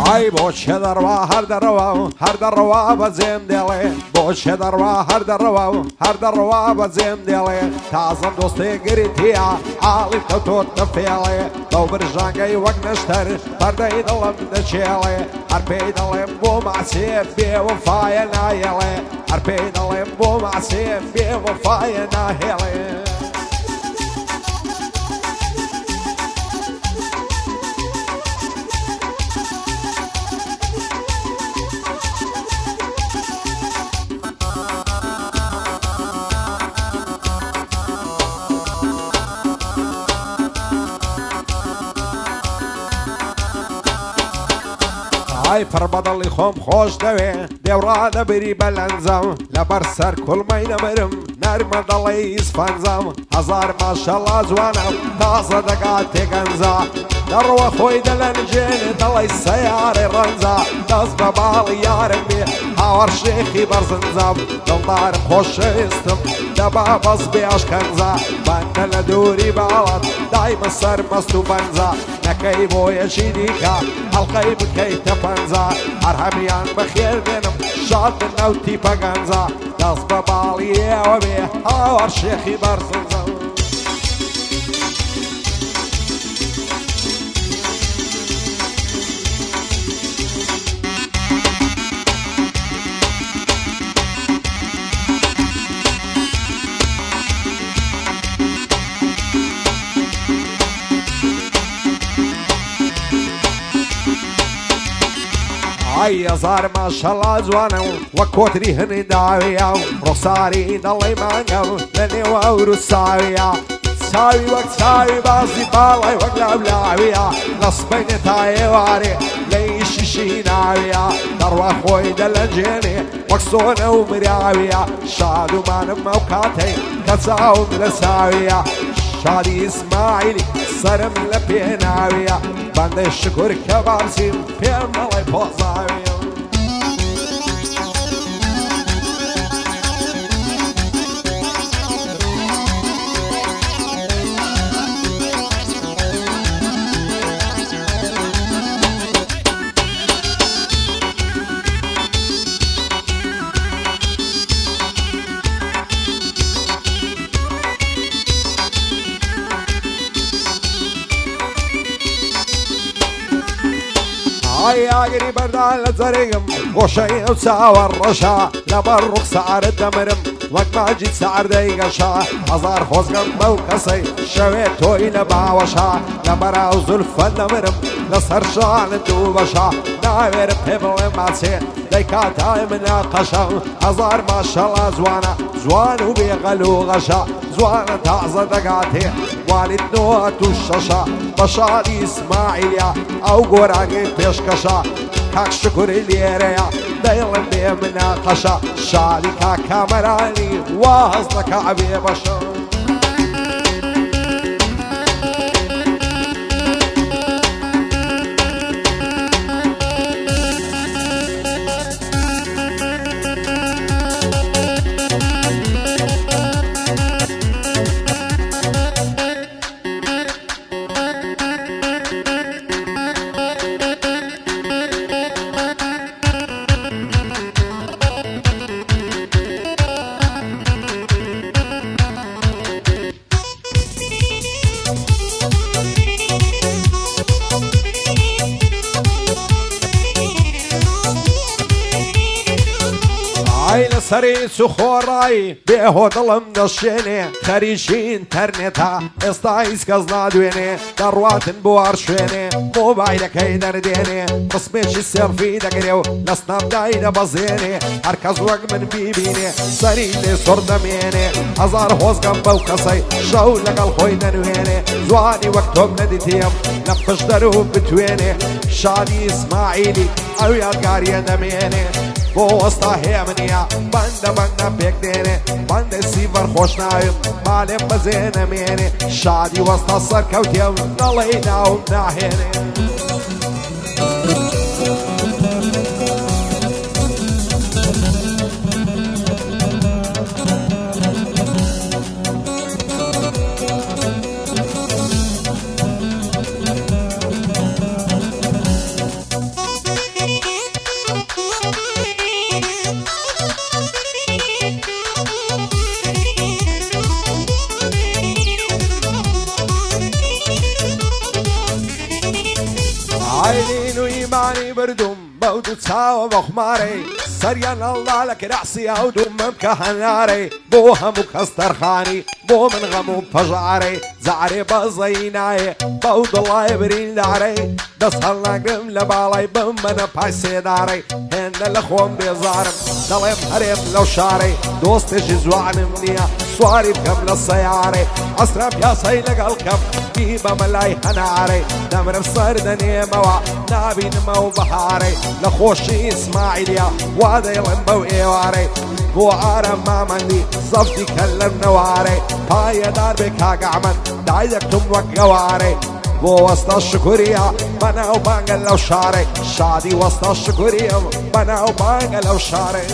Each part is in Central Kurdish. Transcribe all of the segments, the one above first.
ئای بۆ چێ دەڕوا هەر دەڕەوا و هەر دەڕەوا بەجێم دێڵێ بۆ چێ دەڕوا هەر دەڕەوا و هەر دەڕەوا بەجێم دێڵێ تازەم دۆستێ گریتیە ئاڵی کەوتۆتە فێڵێ دەو برژانگەی وەک نەشتەر پەردەی دڵم دەچێڵێ هەر پێی دەڵێم بۆ ماچێ بێوەفایە نایەڵێ هەر پێی دەڵێم بۆ ماچێ بێوەفایە ناهێڵێ ئای پڕ بەدڵی خۆم خۆش دەوێ دێوڕادە بری بەلەنجەم لەبەر سەر کوڵمەی نەمرم نەرمە دەڵێ ئیسپەنجەم هەزار ماشەڵا جوانم تازە دەگات تێگەنجە دەڕوە خۆی دەلەنجێنێ دەڵێ سەیارێ ڕەنجە دەست بە باڵی یارم بێ هاوەڕ شێخی بەرزنجەم دڵدارم خۆشەویستم دەبا بەس بێ ئەشکەنجە بەندە لە دووری باڵات دایمە سەر مەست و بەنجە نەکەی بۆ یەکی دیکە هەڵقەی بکەیتە پەنجە هەر هەمیان بەخێر بێنم شاد بن نەو تیپە گەنجە دەست بە باڵی ئێوە بێ هاوەڕ شێخی بەرزنجە ئای هەزار ماشەڵا جوانە و وەک کۆتری هەنی داویە و ڕوخساری دەڵێ مانگە و لە نێوە ئەور و ساویە چاوی وەک چاوی بازی باڵی وەک لەولاویە لە سبەینێ تا ئێوارێ لە ئیشیشی ناویە دەڕوا خۆی دەلەنجێنێ وەک سۆنە و مراویە شادومانم ئەو کاتەی کە چاوم لە ساویە شادی ئیسماعیلی سرم لە پێناویە بەندەی شکر کە بارزیم پێم نەڵێ پۆزاویە ئای ئاگری بەردان لە جەرێگم خۆشەی ئەو چاوە ڕەشە لەبەر ڕوخسارت دەمرم وەک ماجی ساردەی گەشە هەزار خۆزگەم بەو کەسەی شەوێت تۆی لە باوەشە لەبەراو زولفە دەمرم لەسەر شانت دوو بەشە ناوێرم پێ بڵێ ماچێ دەی کاتای مناقەشە هەزار ماشەڵا جوانە جوان و بێغەل و غەشە جوانە تازە دەگاتێ والید نۆهەت و شەشە بە شادی ئیسماعیلە ئەو گۆراگەی پێشکەشە کاک شکوری لێرەیە دەیڵم بێ مناقەشە شادی کاک کامەرانی وا هەست دەکا بێ بەشە ئای لەسەری سوخۆڕایی بێهۆ دڵم دەشێنێ خەریکی ئینتەرنێتە ئێستا هیچ کەس نادوێنێ دەڕواتن بۆ هەر شوێنێ مۆبایلەکەی دەردێنێ قسمێکی سێڵفی دەگرێ و لە سناپدای دەبەزێنێ هەر کەس وەک من بیبینێ سەری لێ سۆر دەمێنێ هەزار خۆزگەم بەو کەسەی شەو لەگەڵ خۆی دەنوێنێ جوانی وەک تۆم نەدیتێم لە پشت دەرو بتوێنێ شادی ئیسماعیلی ئەو یادگاریە دەمێنێ بۆ وەستا هەیە منیە بەندە بەندە پێک دێنێ بەندە سیڤەر خۆش ناویم مالێم بەزێ نەمێنێ شادی وەستا سەرکەوتێم دەڵێ ناوم ناهێنێ میمانی بردوم بەودو چاوە بە خومارەی سەریان هەڵدا لە کراسیە و دوومم کە هەنارەی بۆ هەموو کەس تەرخانی بۆ من غەم و پەژارەی جارێ بەزەی نایە بەو دڵای بریندارەی دەست هەڵناگرم لە باڵای بم منە پای سێدارەی هێندە لە خۆم بێزارم دەڵێم هەرێم لەو شارەی دۆستێکی جوانم نییە سواری بکەم لە سەیارەی ئەسرا پیاسەی لەگەڵ کەم بی بەمە لای هەنارەی دەمرم سەر دەنێمەوە نابینمە و بەهارەی لە خۆشی ئیسماعیلیا وا دەیڵێم بەو ئێوارەی بۆ ئارەم مامەندی زەفتی کە لەم نەوارەی پایەدار بێ کاگەعمەد دایەکتم وەک گەوارەی بۆ وەستە شکوریە بەناو بانگە لەو شارەی شادی وەستە شکوریم بەناو بانگە لەو شارەی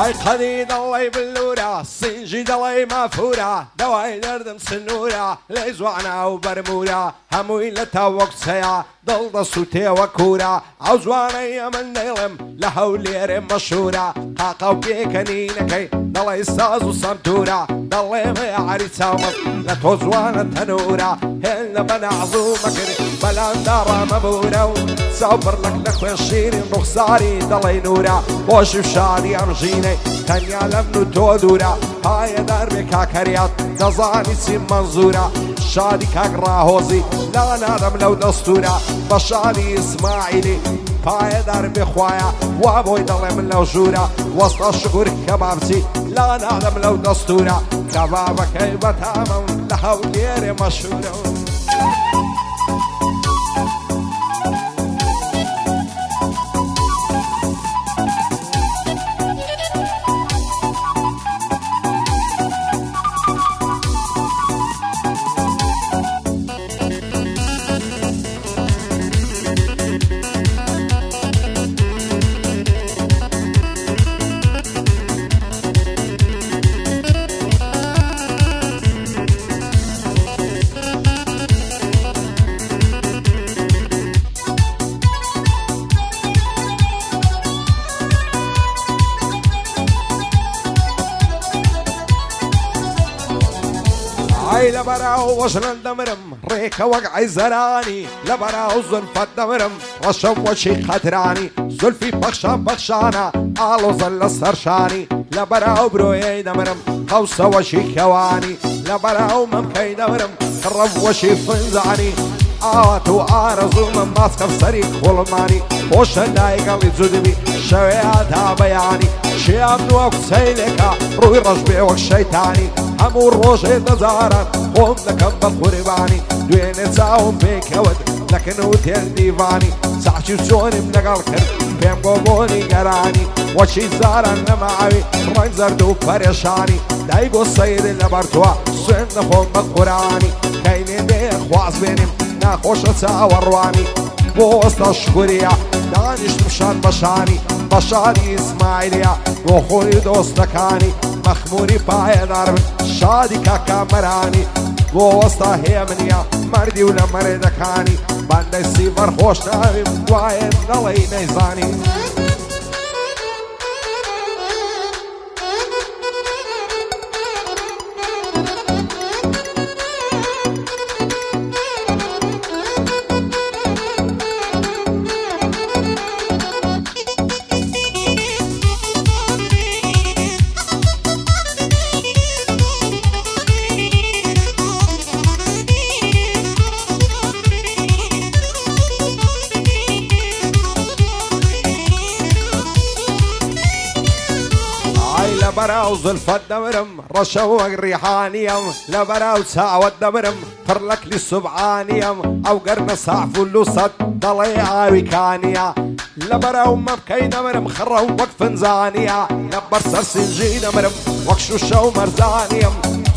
ئای قەدی دەڵێی بلورە سینجی دەڵێی مافورە دەوای دەردم سنوورە لێی جوانە و بەرمورە هەمووی لە تاوەکچەیە دڵ دەسووتێوە کوورە ئەو جوانەی ئەمن دەیڵم لە هەولێرێ مەشهورە قاقە و پێکەنینەکەی دەڵێی ساز و سەنتورە دەڵێمە عەری چاومەست لە تۆ جوانە تەنورە هێن لە بەنەعزوو مەکرد بەلاندا ڕامەبورە و چاوپڕلەک لە خوێن شیرین ڕوخساری دەڵێی نورە خۆشی و شادی ئەم ژینەی تەنیا لە من و تۆ دوورە پایەدار بێ کاکەریات دەزانی چی مەنزورە شادی کاک ڕاهۆزی لا نادەم لەو دەستورە بە شادی ئیسماعیلی پایەدار بێ خوایە وا بۆی دەڵێ من لەو ژوورە وەستە شکور کەبابچی لا نادەم لەو دەستورە کەبابەکەی بەتامە لە هەولێرێ مەشهورە ئای لە بەراو وەژنن دەمرم ڕێکە وەک عەیزەرانی لە بەراو زولفەت دەمرم ڕەشەم وەچی قەترانی زولفی پەخشە پەخشانە ئاڵۆزە لە سەرشانی لە بەراو برۆیەی دەمرم قەوسە وەشی کەوانی لە بەراو مەمکەی دەمرم کڕەم وەشی فنجانی ئاوات و ئارەزوومم باسکەم سەری خوڵمانی خۆشە دایگەڵی جودبی شەوەیە تا بەیانی شیام نوە کوچەی لێکە ڕووی ڕەش بێ وەک شەیتانی هەموو ڕۆژێ دەجاران خۆم دەکەم بە قوربانی دوێنێ چاوم پێکەوت لەکن و تێن دیوانی چاچی و چۆنیم لەگەڵ کرد پێم بۆ بۆنی گەرانی وەچی زاران نەماوی ڕەنگ زەرد و پەرێشانی دای بۆ سەیری لەبەر توە سوێن دەخۆم بە قورانی کەینێ بێ خواز بێنیم ناخۆشە چاوەڕوانی بۆ وەستە شکوریە دانیشتم شان بەشانی بەشانی ئیسماعیلیا بۆ خۆی دۆستەکانی مەخموری پایەدار بن شادی کاکامەرانی بۆ وەستا هێمنیە مەردی و لە مەرێدەکانی بەندەی سیڤەر خۆش ناویم وایە نەڵێی نەیزانی لبراو زلفت دمرم رشو ريحانيم لبراو ساوت دمرم فرلك للسبعانيم او قرن صعف اللوسط ضلي عاوي كانيا لبرا وما بكينا مرم خرا وقف زانية لبر سرسنجينا مرم وكشوشة ومرزانية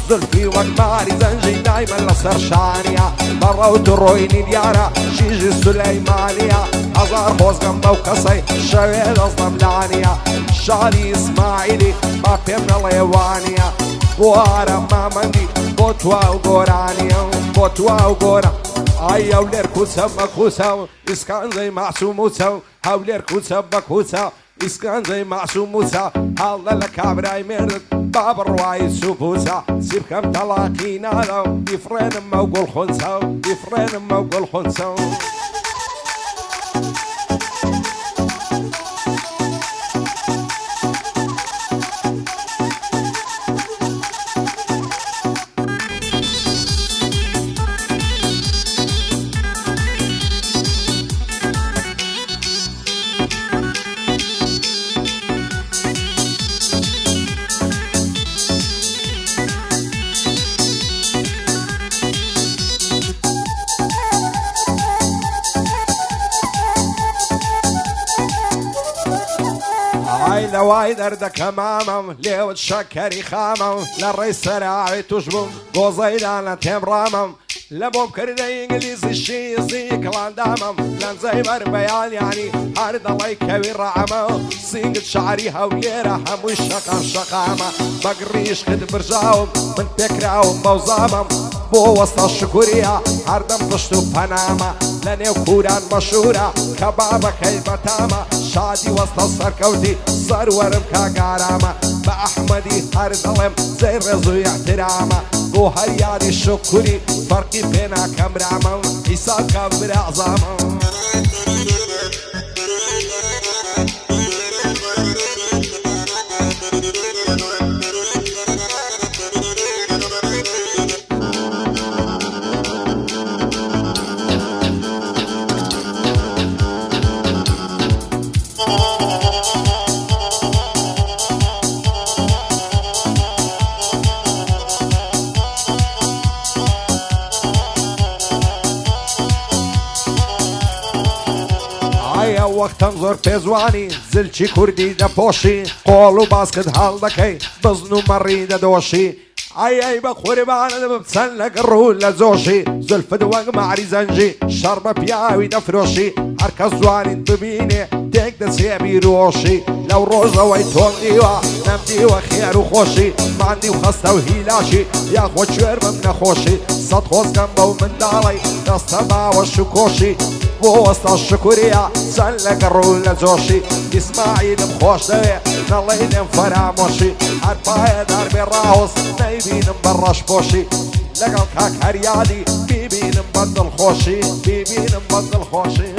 زلفي وقماري زنجي دايما لسر شانية برا وترويني ديارة شيجي سليمانية أزار خوز غمبا وقصي شويل أصلا ملانية شالي إسماعيلي ما بيمنا ليوانية بوارا ما مندي بوتوا وقورانية بوتوا وقورا أي أولير كوسا مكوسا إسكان زي معصوم موسى أولير كوسا مكوسا إسكان زي معصوم موسى الله لك عبراي مرد باب الرواي سوبوسا سيب كم تلاقينا لو يفرين موقول خنسا يفرين موقول خنسا لواي دردك امامم ليو تشكري خامم للرئيس سراعي تجبم قوزيدانا تمرامم لبوم كردي انجليزي شي زيك لاندامم لان زي بربيان يعني عرض الله يكبر رعمه سينجد شعري هوليرة هموش شقام شقامة بقريش خد برجاوم من فكراوم بوزامم بو وسط الشكورية عردم طشتو بنامة لانيو كوران مشهورة كبابا كيبتامة شادي وسط السركوتي صرورم كاقارامة بأحمدي هردلم زي رزو احترامة بو هريادي شكوري فرقي بينا كمرامة عيسى كبر أعظامة وقت انظر بيزواني زلشي كردي دا بوشي قولو باسكت هالدكي بزنو مريدة دوشي اي بخوري بانا دا بتسلق الرول لزوشي زلف دوق معري زنجي شربة بياوي دا فروشي عركز زواني انتبيني تيك دا سيبي روشي لو روزة ويتون ديوا نم ديوا خير وخوشي ما عندي وخسته وهيلاشي يا خو شوير من نخوشي صد خوز جنبه ومن دالي دستما والشكوشي وسط الشكورية سلق الرول لزوشي إسماعيل بخوش دوي نالليل فراموشي عرفاية دربي الراوس نايبين مبرش بوشي لقل كاك هريادي بيبين مبدل خوشي بيبين مبدل خوشي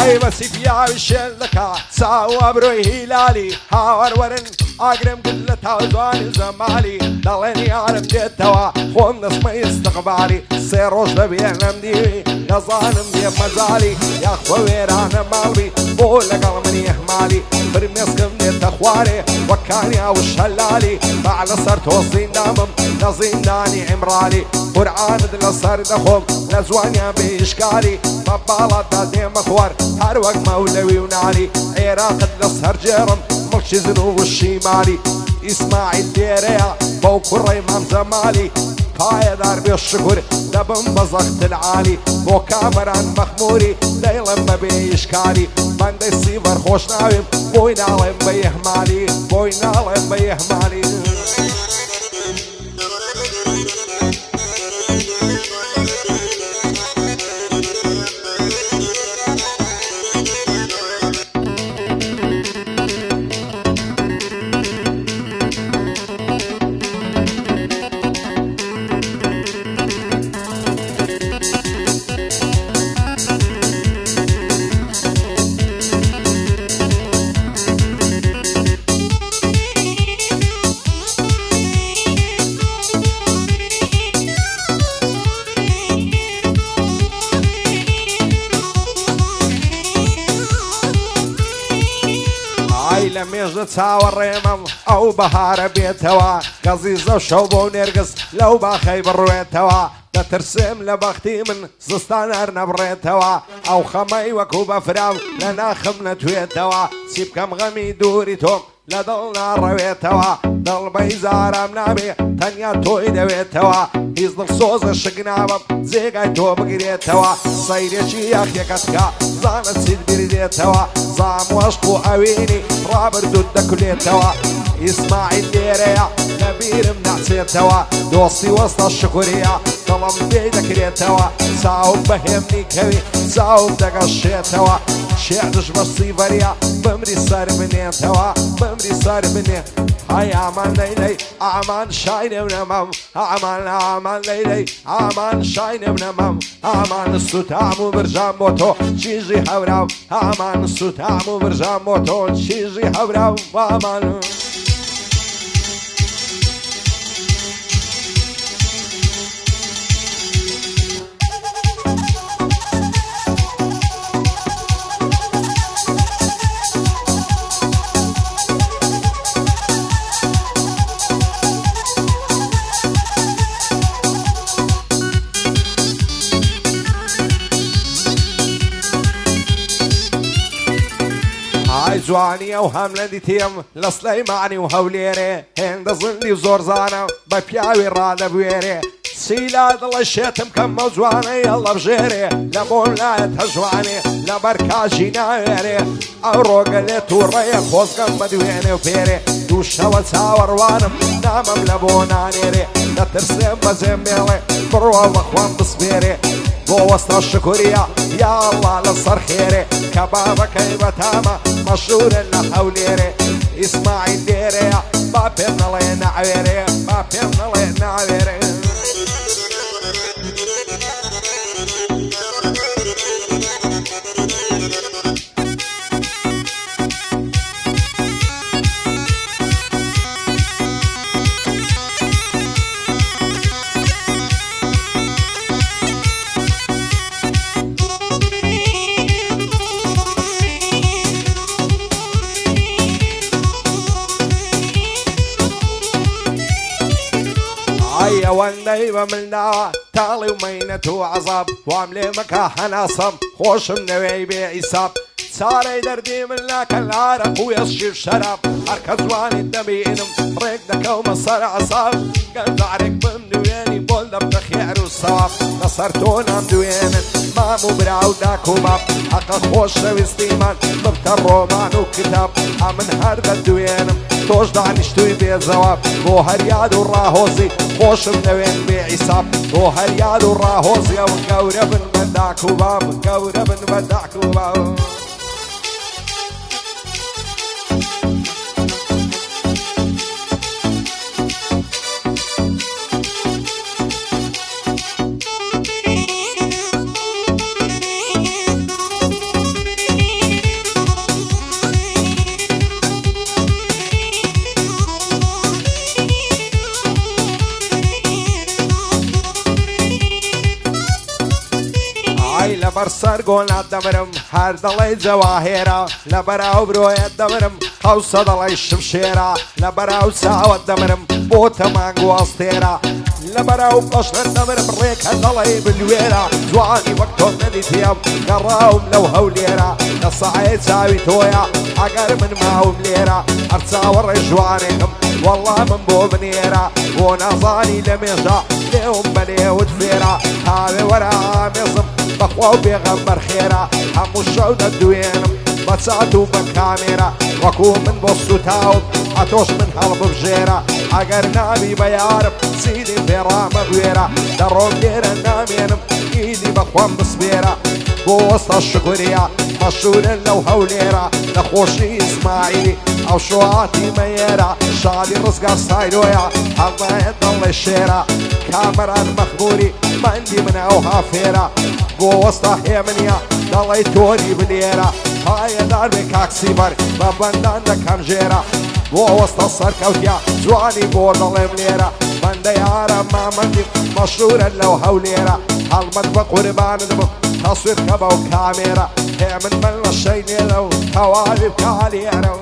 اي بس فيها بشلكا ساوا بروي هلالي هاور ورن اقرم قلتها وزواني زمالي ضلني عارف ديتوا خون اسمي استقبالي سيروش ببيع نمديوي يا ظالم يا مزالي يا خوير انا مالبي بقول لك مني اهمالي برميس كم اخواري وكاني او الشلالي بعد صرت وصين دامم لزينداني عمرالي قرآن لصار دخوم لزوانيا بإشكالي مبالا دادي مخوار هر وقت مولوي ونالي عراق لصار جرم مخشي زنوب الشمالي إسماعيل ديريا بوكو ريمان زمالي قايدار بالشكر دبن بزخت العالي بو كامران مخموري ليلا ما بإشكالي بندي سيفر خوش ناويم بوين علم بيهمالي بوين علم بيهمالي چاوەڕێمەم ئەو بەهارە بێتەوە گەزیزە شەو بۆ نێرگس لەو باخەی بڕوێتەوە دەترسێم لە بەختی من زستان هەر نەبڕێتەوە ئەو خەمەی وەکو بەفراو لە ناخم نەتوێتەوە چی بکەم غەمی دووری تۆم لە دڵ ناڕەوێتەوە دڵبەی زارام نابێ تەنیا تۆی دەوێتەوە هیچ دڵسۆزە شک نابم جێگای تۆ بگرێتەوە سەیرێکی یاخێکەتکە زانە چیت بردێتەوە زام وەشق و ئەوینی ڕابردوت دەکولێتەوە ئیسماعیل لێرەیە لەبیرم ناچێتەوە دۆستی وەستە شکوریە دڵم پێی دەکرێتەوە چاوم بەهێمنی کەوی چاوم دەگەشێتەوە شێعرش بەستی بەریە بمری سەر بنێتەوە بمری سەر بنێ های ئامان لەیلەی ئامان شاینم نەمەم ئامان لەیلەی ئامان شاینم نەمەم ئامان سوتام و برژام بۆ تۆ چیژی هەوراو ئامان سوتام و برژام بۆ تۆ چیژی هەوراو ئامان جوانی ئەو هەم لە دیتێم لە سلەیمانی و هەولێرێ هێندە زندی و زۆرزانە بە پیاوی ڕادەبوێرێ سیلا دڵە شێتم کەممە جوانەی هەڵەبژێرێ لە بۆم لایەت هەژوانێ لە بەرکاژی ناوێرێ ئەو ڕۆگە لێ تووڕەیە خۆزگەم بەدوێنێ و پێرێ دووشەوە چاوەڕوانم نامەم لە بۆ نانێرێ دەترسێم بەجێم بێڵێ بڕۆ بەخوام بسپێرێ بۆ وەستە شکوریە یا ئەڵڵا لەسەر خێرێ کەبابەکەی بەتامە مەشهورە لە هەولێرێ ئیسماعیل لێرەیە با پێم نەڵێ ناوێرێ با پێم نەڵێ ناوێرێ ئەوەندەی بە مناوە تاڵی و مەینەت و عەزاب وام لێ مەکە هەناسەم خۆشم نەوێی بێ ئیساب چارەی دەردی من ناکە لارە و ئێشیر شەراب هەرکە جوانیت دەبینم ڕێک دەکەومە سەر عەساب گەردارێک بم دوێنی بۆل دەبتە خێر و سەواب لەسەر تۆ نام دوێنن مام و براو داک و باب حەقە خۆشەویستیمان ببتە ڕۆمان و کتاب ئەمن هەر دەدوێنم تۆش دانیشتووی بێجەواب بۆ هەریاد و ڕاهۆزی خۆشم نەوێن بێ ئیساب بۆ هەریاد و ڕاهۆزی ئەو گەورە بن بە داک و باب گەورە بن بە داک و باب لەبەر سەرگۆنات دەمرم هەر دەڵێی جەواهێرە لە بەراو برۆیەت دەمرم قەوسە دەڵێی شمشێرە لە بەراو چاوت دەمرم بۆ تەمانگ وەستێرە لە بەراو قەشنت دەمرم ڕێکە دەڵێی بلوێرە جوانی وەک تۆ نەدیتیم گەڕاوم لەو هەولێرە لە سەعەیە چاوی تۆیە ئەگەر من ماوم لێرە هەر چاوەڕێ جوانێکم وەڵڵا من بۆ بنێرە بۆ نازانی لە مێژە لێوم بە لێوت فێرە هاوێ وەرە ئامێزم بەخوا و پێغەمبەر خێرە هەموو شەو دەدوێنم بە چات و بە کامێرە وەکو من بۆ سوتاوم ئەتۆش من هەڵ ببژێرە ئەگەر نابی بە یارم سیدی پێڕامە بوێرە دەڕۆم لێرە نامێنم ئیدی بەخوام بسپێرە بۆ وەستە شکوریە مەشهورن لەو هەولێرە لە خۆشی ئیسماعیلی ئەو شۆعاتی مەیێرە شادی ڕزگار سایرۆیە هەڵدایەت دەڵێ شێرە کامەران مەخبوری بەندی منە ئەو هافێرە بۆ وەستە هێمنیە دەڵێی تۆری بلێرە پایەدار بێ کاکسیبەر بە بەندان دەکەم ژێرە بۆ وەستە سەرکەوتیا جوانی بۆ دەڵێم لێرە بەندە یارە مامەندی مەشهورە لەو هەولێرە هەڵمەت بە قوربانت بم تەسویر کە بەو کامێرە هێمن من لە شەی نێرە و تەواوی بکالێرە